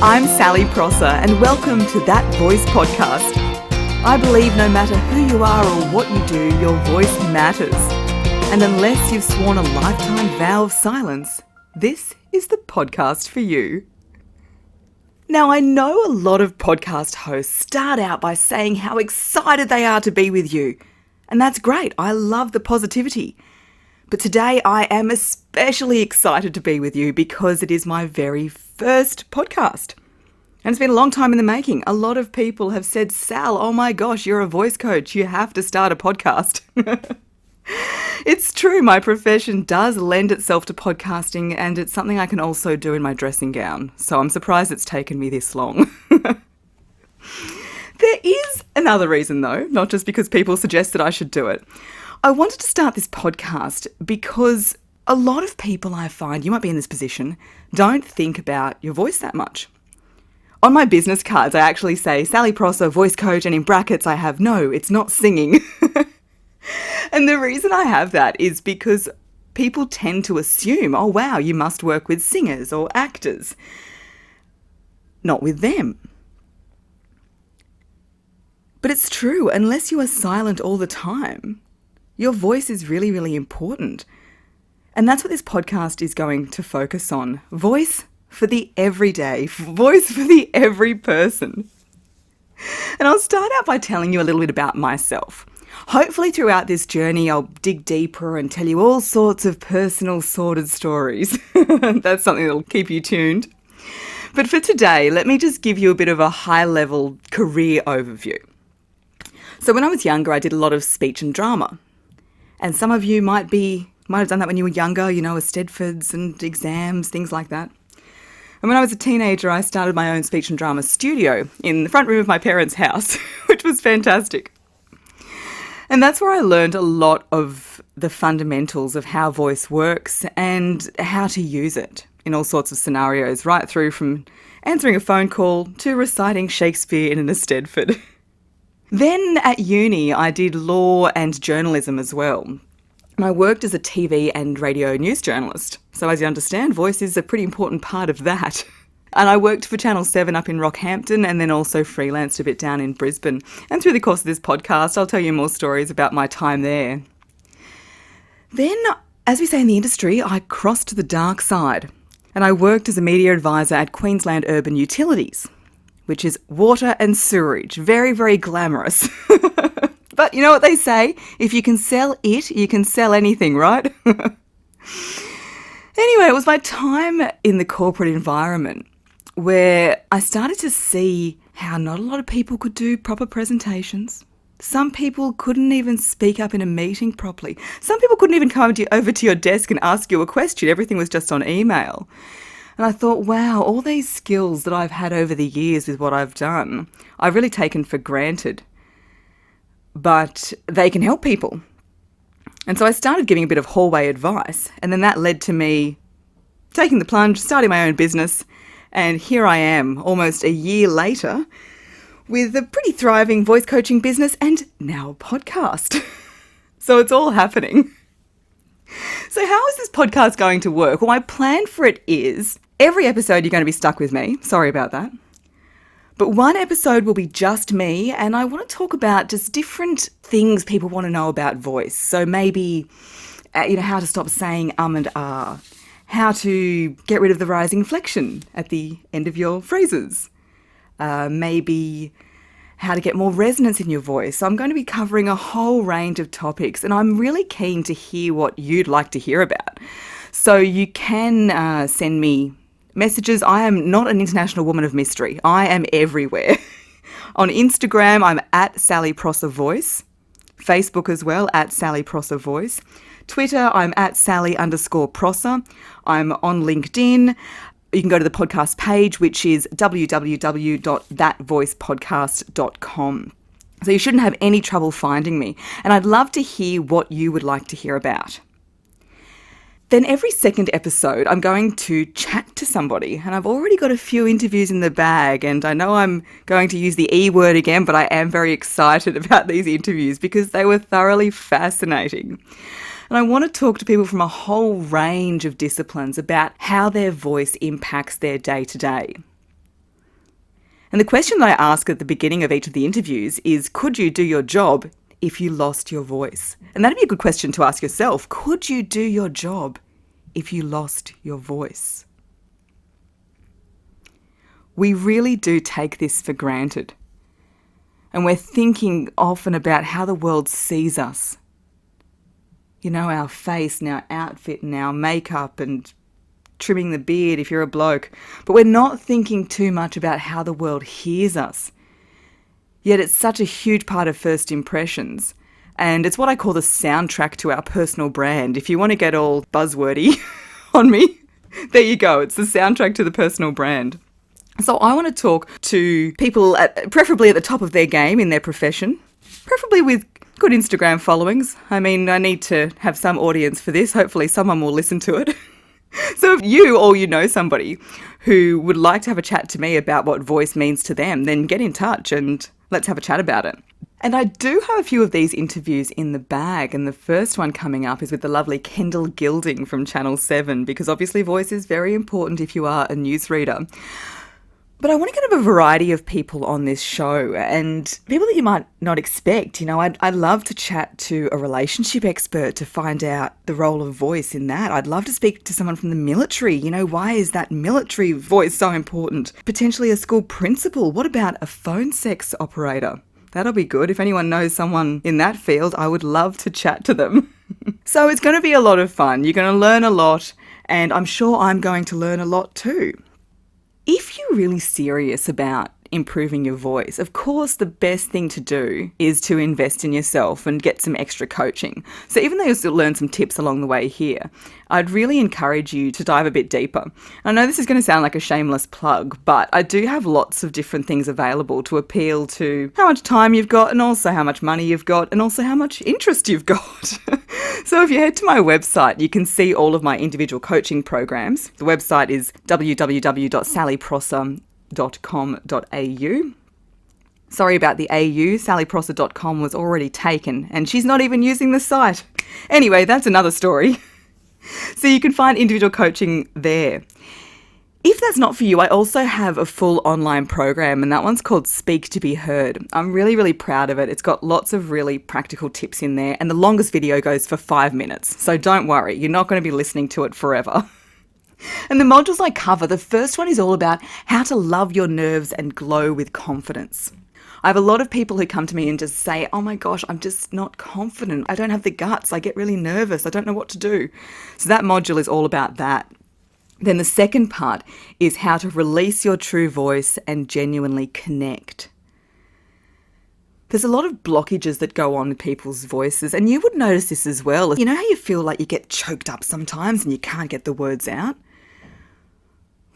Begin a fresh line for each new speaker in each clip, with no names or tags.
I'm Sally Prosser and welcome to That Voice podcast. I believe no matter who you are or what you do, your voice matters. And unless you've sworn a lifetime vow of silence, this is the podcast for you. Now, I know a lot of podcast hosts start out by saying how excited they are to be with you. And that's great. I love the positivity. But today I am especially excited to be with you because it is my very first podcast. And it's been a long time in the making. A lot of people have said, Sal, oh my gosh, you're a voice coach. You have to start a podcast. It's true, my profession does lend itself to podcasting and it's something I can also do in my dressing gown. So I'm surprised it's taken me this long. There is another reason though, not just because people suggest that I should do it. I wanted to start this podcast because a lot of people I find, you might be in this position, don't think about your voice that much. On my business cards, I actually say Sally Prosser, voice coach, and in brackets I have, no, it's not singing. And the reason I have that is because people tend to assume, oh wow, you must work with singers or actors. Not with them. But it's true, unless you are silent all the time, your voice is really, really important. And that's what this podcast is going to focus on. Voice for the everyday, voice for the every person. And I'll start out by telling you a little bit about myself. Hopefully throughout this journey, I'll dig deeper and tell you all sorts of personal, sordid stories. That's something that'll keep you tuned. But for today, let me just give you a bit of a high-level career overview. So when I was younger, I did a lot of speech and drama. And some of you might have done that when you were younger, you know, Eisteddfods and exams, things like that. And when I was a teenager, I started my own speech and drama studio in the front room of my parents' house, which was fantastic. And that's where I learned a lot of the fundamentals of how voice works and how to use it in all sorts of scenarios, right through from answering a phone call to reciting Shakespeare in an Eisteddfod. Then at uni, I did law and journalism as well. And I worked as a TV and radio news journalist. So as you understand, voice is a pretty important part of that. And I worked for Channel 7 up in Rockhampton and then also freelanced a bit down in Brisbane. And through the course of this podcast, I'll tell you more stories about my time there. Then, as we say in the industry, I crossed to the dark side. And I worked as a media advisor at Queensland Urban Utilities, which is water and sewerage. Very, very glamorous. But you know what they say? If you can sell it, you can sell anything, right? Anyway, it was my time in the corporate environment where I started to see how not a lot of people could do proper presentations. Some people couldn't even speak up in a meeting properly. Some people couldn't even come over to your desk and ask you a question. Everything was just on email. And I thought, wow, all these skills that I've had over the years with what I've done, I've really taken for granted. But they can help people. And so I started giving a bit of hallway advice, and then that led to me taking the plunge, starting my own business, and here I am, almost a year later, with a pretty thriving voice coaching business and now a podcast. So it's all happening. So how is this podcast going to work? Well, my plan for it is every episode you're going to be stuck with me. Sorry about that. But one episode will be just me, and I want to talk about just different things people want to know about voice. So maybe, how to stop saying and ah, how to get rid of the rising inflection at the end of your phrases, maybe how to get more resonance in your voice. So I'm going to be covering a whole range of topics, and I'm really keen to hear what you'd like to hear about. So you can send me messages. I am not an international woman of mystery. I am everywhere. On Instagram, I'm at Sally Prosser Voice. Facebook as well, at Sally Prosser Voice. Twitter, I'm at Sally_Prosser. I'm on LinkedIn. You can go to the podcast page, which is www.thatvoicepodcast.com. So you shouldn't have any trouble finding me. And I'd love to hear what you would like to hear about. Then every second episode, I'm going to chat to somebody, and I've already got a few interviews in the bag, and I know I'm going to use the E word again, but I am very excited about these interviews because they were thoroughly fascinating. And I want to talk to people from a whole range of disciplines about how their voice impacts their day-to-day. And the question that I ask at the beginning of each of the interviews is, could you do your job if you lost your voice? And that'd be a good question to ask yourself. Could you do your job if you lost your voice? We really do take this for granted. And we're thinking often about how the world sees us. You know, our face and our outfit and our makeup and trimming the beard if you're a bloke. But we're not thinking too much about how the world hears us. Yet it's such a huge part of first impressions. And it's what I call the soundtrack to our personal brand. If you want to get all buzzwordy on me, there you go. It's the soundtrack to the personal brand. So I want to talk to people preferably at the top of their game in their profession, preferably with good Instagram followings. I mean, I need to have some audience for this. Hopefully someone will listen to it. So if you or you know somebody who would like to have a chat to me about what voice means to them, then get in touch and let's have a chat about it. And I do have a few of these interviews in the bag, and the first one coming up is with the lovely Kendall Gilding from Channel 7, because obviously voice is very important if you are a newsreader. But I want to get a variety of people on this show, and people that you might not expect. You know, I'd love to chat to a relationship expert to find out the role of voice in that. I'd love to speak to someone from the military. You know, why is that military voice so important? Potentially a school principal. What about a phone sex operator? That'll be good. If anyone knows someone in that field, I would love to chat to them. So it's going to be a lot of fun. You're going to learn a lot, and I'm sure I'm going to learn a lot too. If you're really serious about improving your voice, of course, the best thing to do is to invest in yourself and get some extra coaching. So even though you'll still learn some tips along the way here, I'd really encourage you to dive a bit deeper. I know this is going to sound like a shameless plug, but I do have lots of different things available to appeal to how much time you've got and also how much money you've got and also how much interest you've got. So if you head to my website, you can see all of my individual coaching programs. The website is www.sallyprosser.com.au. Sorry about the AU, sallyprosser.com was already taken and she's not even using the site. Anyway, that's another story. So you can find individual coaching there. If that's not for you, I also have a full online program, and that one's called Speak to Be Heard. I'm really, really proud of it. It's got lots of really practical tips in there, and the longest video goes for 5 minutes. So don't worry, you're not going to be listening to it forever. And the modules I cover, the first one is all about how to love your nerves and glow with confidence. I have a lot of people who come to me and just say, oh my gosh, I'm just not confident. I don't have the guts. I get really nervous. I don't know what to do. So that module is all about that. Then the second part is how to release your true voice and genuinely connect. There's a lot of blockages that go on in people's voices, and you would notice this as well. You know how you feel like you get choked up sometimes and you can't get the words out?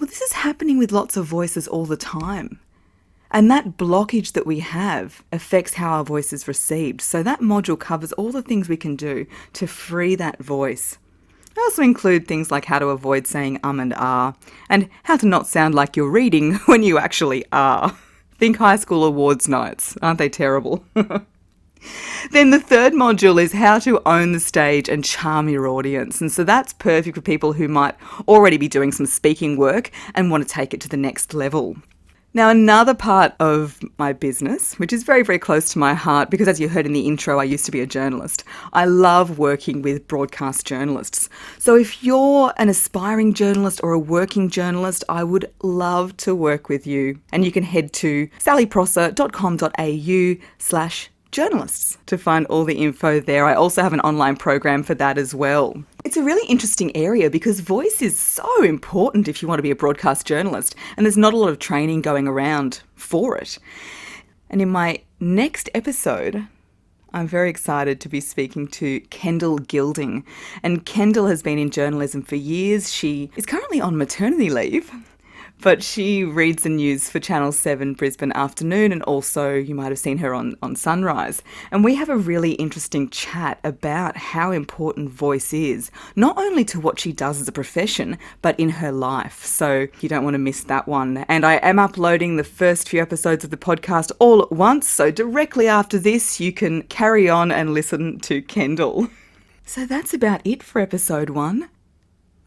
Well, this is happening with lots of voices all the time. And that blockage that we have affects how our voice is received. So that module covers all the things we can do to free that voice. I also include things like how to avoid saying and and how to not sound like you're reading when you actually are. Think high school awards nights. Aren't they terrible? Then the third module is how to own the stage and charm your audience. And so that's perfect for people who might already be doing some speaking work and want to take it to the next level. Now, another part of my business, which is very, very close to my heart, because as you heard in the intro, I used to be a journalist. I love working with broadcast journalists. So if you're an aspiring journalist or a working journalist, I would love to work with you. And you can head to sallyprosser.com.au/journalists to find all the info there. I also have an online program for that as well. It's a really interesting area because voice is so important if you want to be a broadcast journalist, and there's not a lot of training going around for it. And in my next episode, I'm very excited to be speaking to Kendall Gilding. And Kendall has been in journalism for years. She is currently on maternity leave, but she reads the news for Channel 7 Brisbane Afternoon, and also you might have seen her on Sunrise. And we have a really interesting chat about how important voice is, not only to what she does as a profession, but in her life. So you don't want to miss that one. And I am uploading the first few episodes of the podcast all at once, so directly after this you can carry on and listen to Kendall. So that's about it for episode 1.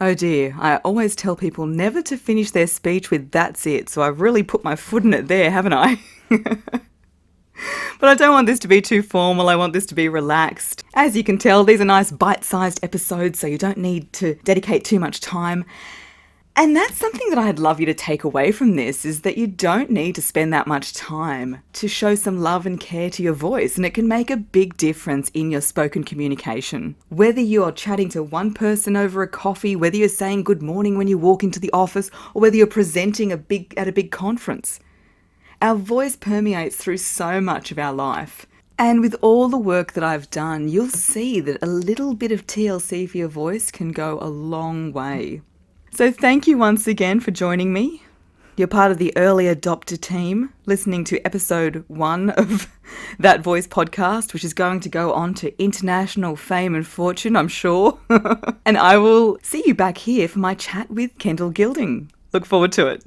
Oh dear, I always tell people never to finish their speech with "that's it," so I've really put my foot in it there, haven't I? But I don't want this to be too formal, I want this to be relaxed. As you can tell, these are nice bite-sized episodes, so you don't need to dedicate too much time. And that's something that I'd love you to take away from this, is that you don't need to spend that much time to show some love and care to your voice, and it can make a big difference in your spoken communication. Whether you're chatting to one person over a coffee, whether you're saying good morning when you walk into the office, or whether you're presenting at a big conference. Our voice permeates through so much of our life. And with all the work that I've done, you'll see that a little bit of TLC for your voice can go a long way. So thank you once again for joining me. You're part of the early adopter team, listening to episode 1 of That Voice podcast, which is going to go on to international fame and fortune, I'm sure. And I will see you back here for my chat with Kendall Gilding. Look forward to it.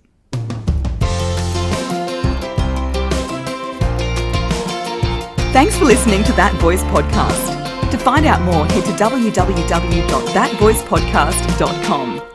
Thanks for listening to That Voice podcast. To find out more, head to www.thatvoicepodcast.com.